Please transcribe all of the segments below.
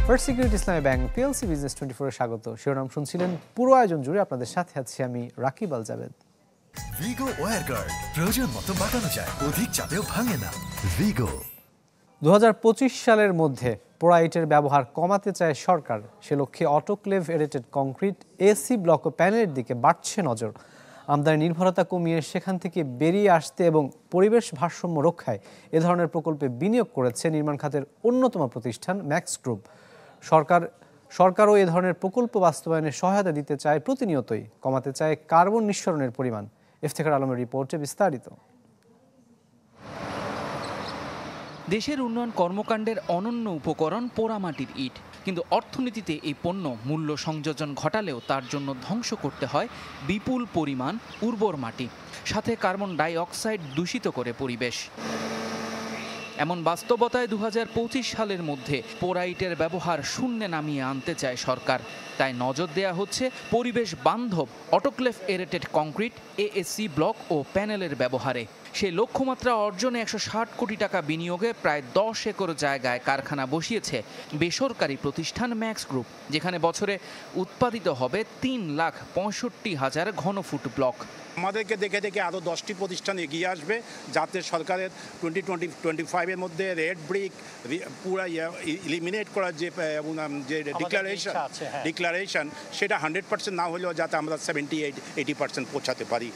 First security ইসলামী bank PLC business 24 স্বাগত। শিরোনাম শুনছিলেন। পুরো আয়োজন জুড়ে আপনাদের সাথে আছি আমি রাকিব আল জাবেদ। ভিগো ওয়্যার গার্ড প্রয়োজন মতো বাঁকানো যায়, অধিক চাপেও ভাঙে না। ভিগো 2025 সালের মধ্যে পোড়া ইটের ব্যবহার কমাতে চায় সরকার। সে লক্ষ্যে autoclave aerated concrete, AC block ও প্যানেলের দিকে বাড়ছে নজর। আমদানি নির্ভরতা কমিয়ে সেখান থেকে বেরিয়ে আসতে এবং পরিবেশ ভারসাম্য রক্ষায় এ ধরনের প্রকল্পে বিনিয়োগ করেছে নির্মাণ খাতের অন্যতম প্রতিষ্ঠান ম্যাক্স গ্রুপ। সরকারও এ ধরনের প্রকল্প বাস্তবায়নে সহায়তা দিতে চায় প্রতিনিয়তই, কমাতে চায় কার্বন নিঃসরণের পরিমাণ। ইফতেখার আলমের রিপোর্টে বিস্তারিত। দেশের উন্নয়ন কর্মকাণ্ডের অনন্য উপকরণ পোড়ামাটির ইট, কিন্তু অর্থনীতিতে এই পণ্য মূল্য সংযোজন ঘটালেও তার জন্য ধ্বংস করতে হয় বিপুল পরিমাণ উর্বর মাটি, সাথে কার্বন ডাই অক্সাইড দূষিত করে পরিবেশ। এমন বাস্তবতায় 2025 সালের মধ্যে পোড়া ইটের ব্যবহার শূন্যে নামিয়ে আনতে চায় সরকার। তাই নজর দেয়া হচ্ছে পরিবেশ বান্ধব autoclave aerated concrete, AAC block ও প্যানেলের ব্যবহারে। সেই লক্ষ্যমাত্রা অর্জনে 160 কোটি টাকা বিনিয়োগে প্রায় 10 একর জায়গায় কারখানা বসিয়েছে বেসরকারি প্রতিষ্ঠান ম্যাক্স গ্রুপ, যেখানে বছরে উৎপাদিত হবে 3,65,000 ঘনফুট ব্লক। আমাদেরকে দেখে দেখে আরও 10টি প্রতিষ্ঠান এগিয়ে আসবে, যাতে সরকারের 2025-এর মধ্যে রেড ব্রিক পুরা ইলিমিনেট করার যে ডিক্লারেশন সেটা 100% না হলেও যাতে আমরা 70-80% পৌঁছাতে পারি।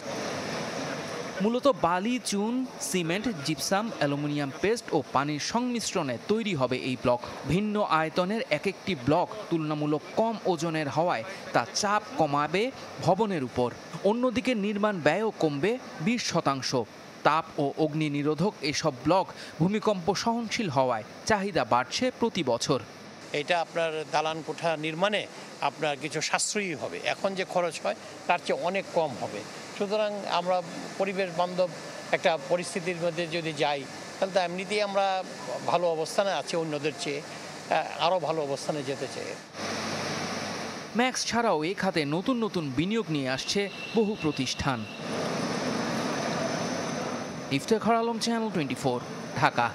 মূলত বালি, চুন, সিমেন্ট, জিপসাম, অ্যালুমিনিয়াম পেস্ট ও পানির সংমিশ্রণে তৈরি হবে এই ব্লক। ভিন্ন আয়তনের এক একটি ব্লক তুলনামূলক কম ওজনের হওয়ায় তা চাপ কমাবে ভবনের উপর। অন্যদিকে নির্মাণ ব্যয়ও কমবে 20%। তাপ ও অগ্নি নিরোধক এসব ব্লক ভূমিকম্প সহনশীল হওয়ায় চাহিদা বাড়ছে প্রতি বছর। এটা আপনার দালান কোঠা নির্মাণে আপনার কিছু সাশ্রয়ী হবে, এখন যে খরচ হয় তার চেয়ে অনেক কম হবে। সুতরাং আমরা পরিবেশ বান্ধব একটা পরিস্থিতির মধ্যে যদি যাই, তাহলে তো এমনিতেই আমরা ভালো অবস্থানে আছি, অন্যদের চেয়ে আরও ভালো অবস্থানে যেতে চাই। ম্যাক্স ছাড়াও এই খাতে নতুন নতুন বিনিয়োগ নিয়ে আসছে বহু প্রতিষ্ঠান। Iftekhar Alam, channel 24, Dhaka.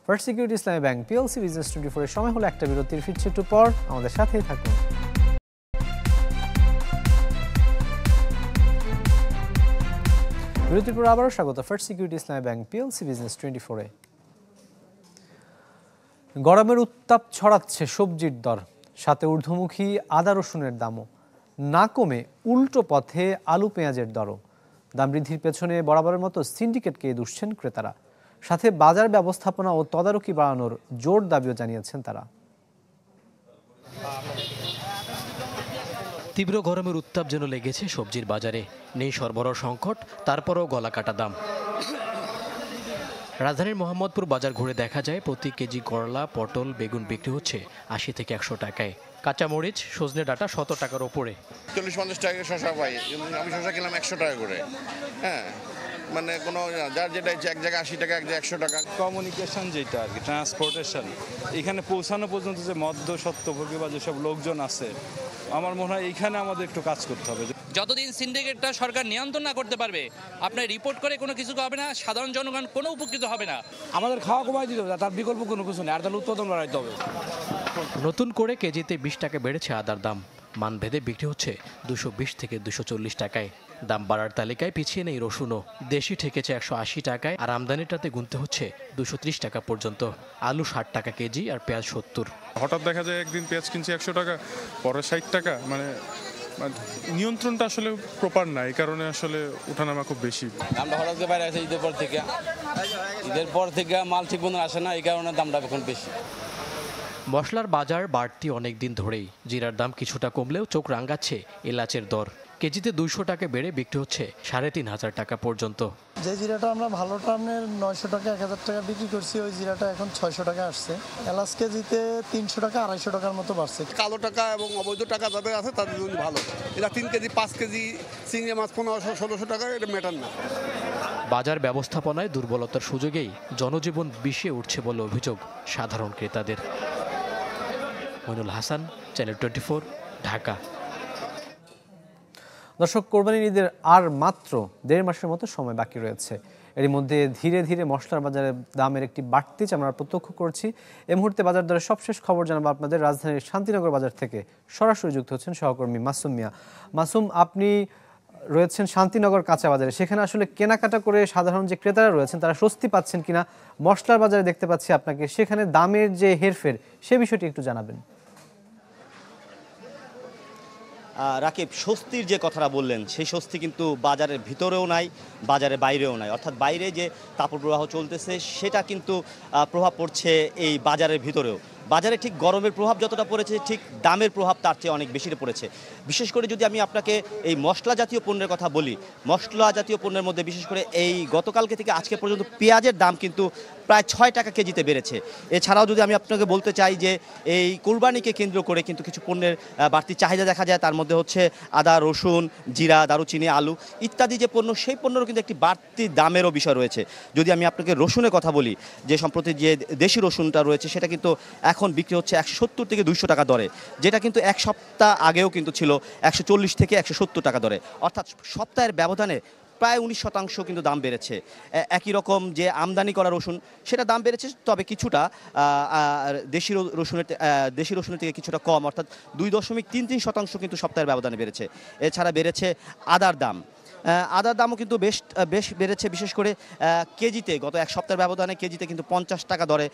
First security ইসলামী ব্যাংক পিএলসি বিজনেস 24-এর সময় হলো একটা বিরতির, ফিরছে একটু পর, আমাদের সাথেই থাকুন। বিরতির পর আবারও স্বাগত ফার্স্ট সিকিউরিটি ইসলামী ব্যাংক পিএলসি বিজনেস 24-এ। গরমের উত্তাপ ছড়াচ্ছে সবজির দর, সাথে ঊর্ধ্বমুখী আদা রসুনের দামও না কমে উল্টো পথে আলু পেঁয়াজের দরও। দাম বৃদ্ধির পেছনে বরাবরের মতো সিন্ডিকেটকে দুষছেন ক্রেতারা, সাথে বাজার ব্যবস্থাপনা ও তদারকি বাড়ানোর জোর দাবিও জানিয়েছেন তারা। তীব্র গরমের উত্তাপ যেন লেগেছে সবজির বাজারে। নেই সরবরাহ সংকট, তারপরও গলা কাটা দাম। রাজধানীর মোহাম্মদপুর বাজার ঘুরে দেখা যায় প্রতি কেজি করলা, পটল, বেগুন বিক্রি হচ্ছে 80 থেকে 100 টাকায়। কাঁচামরিচ, সজনে ডাঁটা 100 টাকার ওপরে। 40-50 টাকা শশা পাই, আমি শশা কিনলাম 100 টাকা করে। হ্যাঁ, মানে কোনো যার যেটা ইচ্ছে, এক জায়গায় 80 টাকা, এক জায়গায় 100 টাকা। কমিউনিকেশন যেটা আর কি, ট্রান্সপোর্টেশন, এখানে পৌঁছানো পর্যন্ত যে মধ্যস্বত্বভোগী বা যেসব লোকজন আছে, আমার মনে হয় এইখানে আমাদের একটু কাজ করতে হবে। যতদিন সিন্ডিকেটটা সরকার নিয়ন্ত্রণ না করতে পারবে, আপনার রিপোর্ট করে কোনো কিছু হবে না, সাধারণ জনগণ কোনো উপকৃত হবে না। আমাদের খাওয়া কমাই দিতে হবে, তার বিকল্প কোনো কিছু নেই, আর তাহলে উৎপাদন বাড়াইতে হবে। নতুন করে কেজিতে 20 টাকা বেড়েছে আদার দাম। মানভেদে বিক্রি হচ্ছে 220 থেকে 240 টাকায়। দাম বাড়ার তালিকায় পিছিয়ে নেই রসুনও। দেশি ঠেকেছে 180 টাকায়, আর আমদানিটাতে গুনতে হচ্ছে 230 টাকা পর্যন্ত। আলু 60 টাকা কেজি আর পেঁয়াজ 70। হঠাৎ দেখা যায় একদিন পেঁয়াজ কিনছি 100 টাকা, পরে 60 টাকা। মানে নিয়ন্ত্রণটা আসলে প্রপার না, এই কারণে আসলে ওঠানামা খুব বেশি। দামটা হঠাৎ করে বাইরে আসে ঈদের পর থেকে মাল ঠিক মতো আসে না, এই কারণে দামটা এখন বেশি। মশলার বাজার বাড়তি অনেক দিন ধরেই। জিরার দাম কিছুটা কমলেও চোখ রাঙাচ্ছে এলাচের দর। কেজিতে 200 টাকা বেড়ে বিক্রি হচ্ছে 3,500 টাকা পর্যন্ত। যে জিরাটা আমরা ভালোটা আপনার 900 টাকা 1000 টাকা বিক্রি করছি, ওই জিরাটা এখন 600 টাকা আসছে। এলাচ কেজিতে 300 টাকা 250 টাকার মতো বাড়ছে। কালো টাকা এবং অবৈধ টাকা যাদের আছে তাদের জন্য ভালো। এটা 3 কেজি 5 কেজি চিংড়ি মাছ 1500-1600 টাকা, এটা ম্যাটার না। বাজার ব্যবস্থাপনায় দুর্বলতার সুযোগেই জনজীবন বিষে উঠছে বলে অভিযোগ সাধারণ ক্রেতাদের। মইনুল হাসান, চ্যানেল 24, ঢাকা। দর্শক, কোরবানির ঈদের আর মাত্র 1.5 মাসের মতো সময় বাকি রয়েছে। এর মধ্যে ধীরে ধীরে মশলার বাজারে দামের একটি বাড়তি আমরা প্রত্যক্ষ করছি। এই মুহূর্তে বাজার দরের সবশেষ খবর জানাবো আপনাদের। রাজধানীর শান্তিনগর বাজার থেকে সরাসরি যুক্ত হচ্ছেন সহকর্মী মাসুম মিয়া। মাসুম, আপনি রয়েছেন শান্তিনগর কাঁচা বাজারে, সেখানে আসলে কেনাকাটা করে সাধারণ যে ক্রেতারা রয়েছেন তারা স্বস্তি পাচ্ছেন কিনা? মশলার বাজারে দেখতে পাচ্ছি আপনাকে, সেখানে দামের যে হেরফের সে বিষয়টি একটু জানাবেন। রাকিব, স্বস্তির যে কথাটা বললেন সেই স্বস্তি কিন্তু বাজারের ভিতরেও নাই, বাজারের বাইরেও নাই। অর্থাৎ বাইরে যে তাপপ্রবাহ প্রবাহ চলতেছে সেটা কিন্তু প্রভাব পড়ছে এই বাজারের ভিতরেও। বাজারে ঠিক গরমের প্রভাব যতটা পড়েছে, ঠিক দামের প্রভাব তার চেয়ে অনেক বেশি পড়েছে। বিশেষ করে যদি আমি আপনাকে এই মশলা জাতীয় পণ্যের কথা বলি, মশলা জাতীয় পণ্যের মধ্যে বিশেষ করে এই গতকালকে থেকে আজকে পর্যন্ত পেঁয়াজের দাম কিন্তু প্রায় 6 টাকা কেজিতে বেড়েছে। এছাড়াও যদি আমি আপনাকে বলতে চাই যে এই কুরবানিকে কেন্দ্র করে কিন্তু কিছু পণ্যের বাড়তি চাহিদা দেখা যায়। তার মধ্যে হচ্ছে আদা, রসুন, জিরা, দারুচিনি, আলু ইত্যাদি যে পণ্য, সেই পণ্যেরও কিন্তু একটি বাড়তি দামেরও বিষয় রয়েছে। যদি আমি আপনাকে রসুনের কথা বলি, যে সম্প্রতি যে দেশি রসুনটা রয়েছে সেটা কিন্তু এখন বিক্রি হচ্ছে 170 থেকে 200 টাকা দরে, যেটা কিন্তু এক সপ্তাহ আগেও কিন্তু ছিল 140 থেকে 170 টাকা দরে। অর্থাৎ সপ্তাহের ব্যবধানে প্রায় 19% কিন্তু দাম বেড়েছে। একই রকম যে আমদানি করা রসুন সেটা দাম বেড়েছে, তবে কিছুটা দেশি রসুনের থেকে কিছুটা কম, অর্থাৎ 2.33% কিন্তু সপ্তাহের ব্যবধানে বেড়েছে। এছাড়া বেড়েছে আদার দাম। আদার দামও কিন্তু বেশ বেড়েছে, বিশেষ করে কেজিতে গত এক সপ্তাহের ব্যবধানে কেজিতে কিন্তু 50 টাকা দরে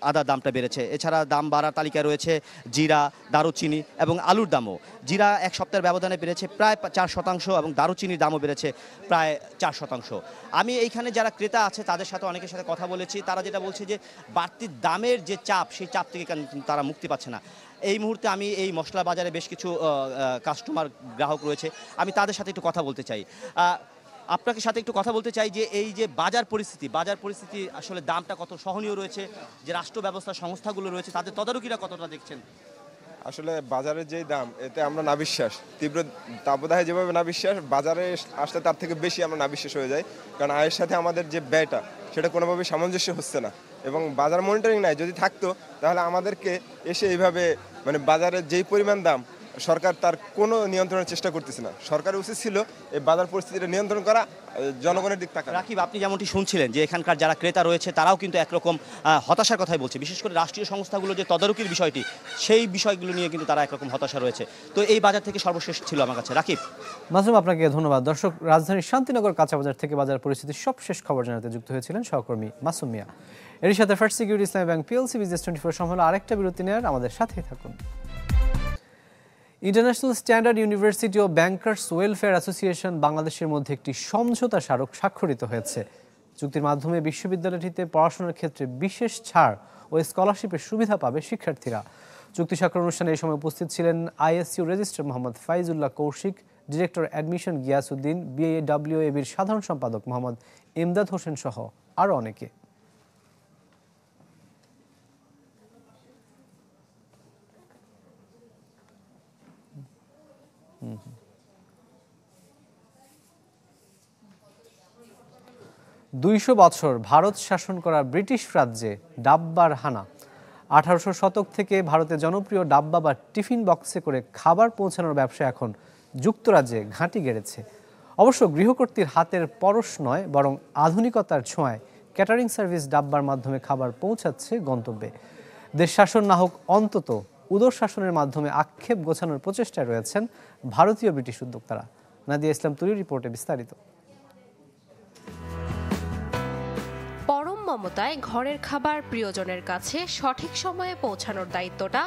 আদার দামটা বেড়েছে। এছাড়া দাম বাড়ার তালিকায় রয়েছে জিরা, দারুচিনি এবং আলুর দামও। জিরা এক সপ্তাহের ব্যবধানে বেড়েছে প্রায় 4% এবং দারুচিনির দামও বেড়েছে প্রায় 4%। আমি এইখানে যারা ক্রেতা আছে তাদের সাথে অনেকের সাথে কথা বলেছি, তারা যেটা বলছে যে বাড়তি দামের যে চাপ, সেই চাপ থেকে তারা মুক্তি পাচ্ছে না। এই মুহূর্তে আমি এই মশলা বাজারে বেশ কিছু কাস্টমার গ্রাহক রয়েছে, আমি তাদের সাথে একটু কথা বলতে চাই। আপনাকে সাথে একটু কথা বলতে চাই যে এই যে বাজার পরিস্থিতি আসলে দামটা কত সহনীয় রয়েছে, যে রাষ্ট্র ব্যবস্থা সংস্থাগুলো রয়েছে তাদের তদারকিরা কতটা দেখছেন? আসলে বাজারের যেই দাম, এতে আমরা না বিশ্বাস, তীব্র তাপদাহে যেভাবে না বিশ্বাস, বাজারে আসলে তার থেকে বেশি আমরা না বিশ্বাস হয়ে যাই। কারণ আয়ের সাথে আমাদের যে ব্যয়টা সেটা কোনোভাবেই সামঞ্জস্য হচ্ছে না, এবং বাজার মনিটরিং নাই। যদি থাকতো তাহলে আমাদেরকে এসে এইভাবে বাজারের যেই পরিমাণ দাম, সরকার তার কোনো নিয়ন্ত্রণের চেষ্টা করতেছে না। সরকারের উচিত ছিল এই বাজার পরিস্থিতিটা নিয়ন্ত্রণ করা, জনগণের দিক তাকানো। রাকিব, আপনি যেমনটি শুনছিলেন যে এখানকার যারা ক্রেতা রয়েছে তারাও কিন্তু একরকম হতাশার কথাই বলছে। বিশেষ করে রাষ্ট্রীয় সংস্থাগুলো যে তদারকির বিষয়টি, সেই বিষয়গুলো নিয়ে কিন্তু তারা একরকম হতাশা রয়েছে। তো এই বাজার থেকে সর্বশেষ ছিল আমার কাছে রাকিব। মাসুম, আপনাকে ধন্যবাদ। দর্শক, রাজধানীর শান্তিনগর কাঁচা বাজার থেকে বাজার পরিস্থিতির সবশেষ খবর জানাতে যুক্ত হয়েছিলেন সহকর্মী মাসুম মিয়া। এর সাথে ফার্স্ট সিকিউরিটি ইসলামী ব্যাংক পিএলসি বিজনেস 24 সম্মেলন আরেকটা বিরতি নেওয়ার, আমাদের সাথেই থাকুন। ইন্টারন্যাশনাল স্ট্যান্ডার্ড ইউনিভার্সিটি ও ব্যাংকার্স ওয়েলফেয়ার অ্যাসোসিয়েশন বাংলাদেশের মধ্যে একটি সমঝোতা স্মারক স্বাক্ষরিত হয়েছে। চুক্তির মাধ্যমে বিশ্ববিদ্যালয়টিতে পড়াশোনার ক্ষেত্রে বিশেষ ছাড় ও স্কলারশিপের সুবিধা পাবে শিক্ষার্থীরা। চুক্তি স্বাক্ষর অনুষ্ঠানে এই সময় উপস্থিত ছিলেন ISU registrar Mohammad Faizullah Kaushik, director admission Giasuddin, বিএডব্লিউএবির সাধারণ সম্পাদক মোহাম্মদ ইমদাদ হোসেন সহ আরও অনেকে। 200 বছর ভারত শাসন করা ব্রিটিশ রাজ্যে ডাব্বার হানা। 1800 শতক থেকে ভারতে জনপ্রিয় ডাব্বা বা টিফিন বক্সে করে খাবার পৌঁছানোর ব্যবসা এখন যুক্তরাজ্যে ঘাঁটি গেড়েছে। অবশ্য গৃহকর্তীর হাতের পরশ নয়, বরং আধুনিকতার ছোঁয়ায় ক্যাটারিং সার্ভিস ডাব্বার মাধ্যমে খাবার পৌঁছাচ্ছে গন্তব্যে। দেশ শাসন না হোক, অন্তত উদর শাসনের মাধ্যমে আক্ষেপ গোছানোর প্রচেষ্টায় রয়েছেন ভারতীয় ব্রিটিশ উদ্যোক্তারা। নাদিয়া ইসলাম তুলির রিপোর্টে বিস্তারিত। পরম মমতায় ঘরের খাবার প্রিয়জনের কাছে সঠিক সময়ে পৌঁছানোর দায়িত্বটা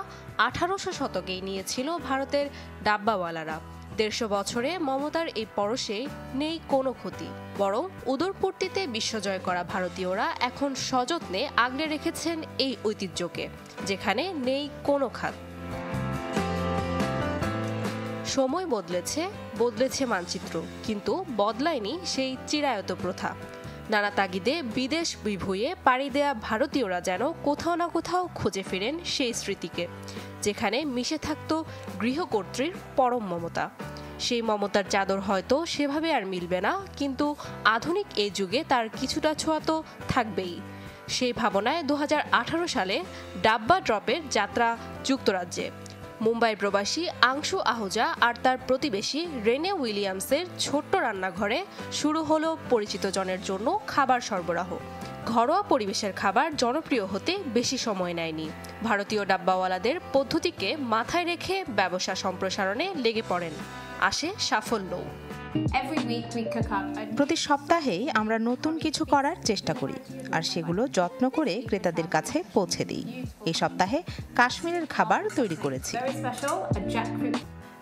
1800 শতকেই নিয়েছিল ভারতের ডাব্বাওয়ালারা। 150 বছরে মমতার এই পরশে নেই কোনো ক্ষতি, বরং উদরপূর্তিতে বিশ্বজয় করা ভারতীয়রা এখন সযত্নে আগলে রেখেছেন এই ঐতিহ্যকে, যেখানে নেই কোনো খাত। সময় বদলেছে মানচিত্র, কিন্তু বদলায়নি সেই চিরায়ত প্রথা। নানা তাগিদে বিদেশ বিভুঁয়ে পাড়ি দেয়া ভারতীয়রা যেন কোথাও না কোথাও খুঁজে ফিরেন সেই স্মৃতিকে, যেখানে মিশে থাকত গৃহকর্ত্রীর পরম মমতা। সেই মমতার চাদর হয়তো সেভাবে আর মিলবে না, কিন্তু আধুনিক এই যুগে তার কিছুটা ছোঁয়া তো থাকবেই। সেই ভাবনায় 2018 সালে ডাব্বা ড্রপের যাত্রা যুক্তরাজ্যে। মুম্বাই প্রবাসী আংশু আহুজা আর তার প্রতিবেশী রেনে উইলিয়ামসের ছোট্ট রান্নাঘরে শুরু হলো পরিচিত জনের জন্য খাবার সরবরাহ। ঘরোয়া পরিবেশের খাবার জনপ্রিয় হতে বেশি সময় নেয়নি। ভারতীয় ডাব্বাওয়ালাদের পদ্ধতিকে মাথায় রেখে ব্যবসা সম্প্রসারণে লেগে পড়েন। আসে সাফল্যও। প্রতি সপ্তাহেই আমরা নতুন কিছু করার চেষ্টা করি আর সেগুলো যত্ন করে ক্রেতাদের কাছে পৌঁছে দিই। এই সপ্তাহে কাশ্মীরের খাবার তৈরি করেছি।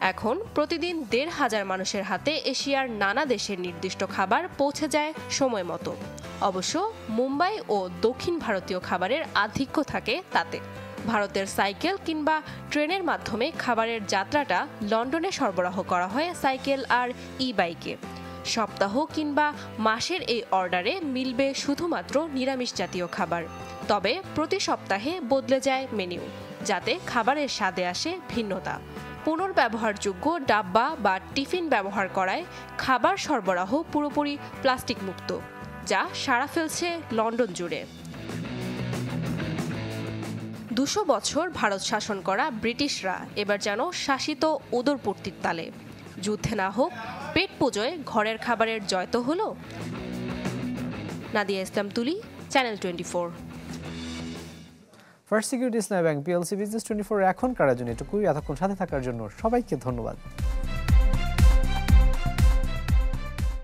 এখন প্রতিদিন ১৫০০ মানুষের হাতে এশিয়ার নানা দেশের নির্দিষ্ট খাবার পৌঁছে যায় সময় মতো। অবশ্য মুম্বাই ও দক্ষিণ ভারতীয় খাবারের আধিক্য থাকে তাতে। ভারতের সাইকেল কিংবা ট্রেনের মাধ্যমে খাবারের যাত্রাটা লন্ডনে সরবরাহ করা হয় সাইকেল আর ই-বাইকে। সপ্তাহ কিংবা মাসের এই অর্ডারে মিলবে শুধুমাত্র নিরামিষ জাতীয় খাবার। তবে প্রতি সপ্তাহে বদলে যায় মেনু, যাতে খাবারের স্বাদে আসে ভিন্নতা। পুনর্ব্যবহারযোগ্য ডাব্বা বা টিফিন ব্যবহার করায় খাবার সরবরাহ পুরোপুরি প্লাস্টিক মুক্ত, যা সাড়া ফেলছে লন্ডন জুড়ে। ২০০ বছর ভারত শাসন করা ব্রিটিশরা এবার যেন শাসিত উদরপূর্তির তালে। যুদ্ধে না হোক, পেট পুজোয় ঘরের খাবারের জয় তো হলো। নাদিয়া ইসলাম তুলি, চ্যানেল 24। ফার্স্ট সিকিউরিটি ইসলামী ব্যাংক পিএলসি বিজনেস 24 এখনকার জন্য এটুকুই। এতক্ষণ সাথে থাকার জন্য সবাইকে ধন্যবাদ।